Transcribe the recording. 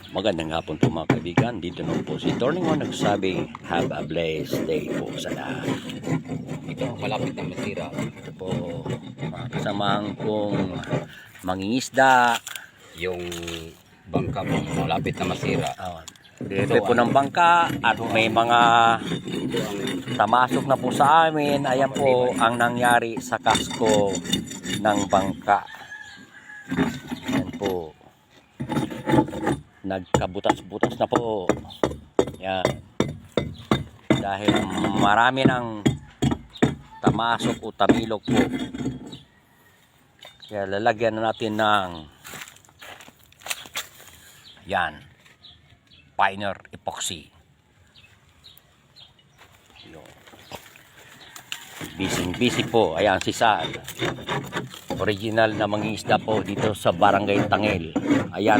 Magandang hapon po mga kaibigan. Dito na po si Turning On nagsabi, have a blessed day po sa lahat. Ito malapit na masira. Ito po mga kasamahan kong mangingisda. Yung bangka mo malapit na masira. Dito po ng bangka at may mga Ito ang tamasok na po sa amin. Ayan po ang nangyari sa kasko ng bangka. Ayan po. Nagkabutas-butas na po. Yan. Dahil marami ng tamasok o tamilok po. Kaya lalagyan na natin ng yan. Pioneer epoxy. Busy po. Ayan si Sal. Original na mangingisda po dito sa Barangay Tangil.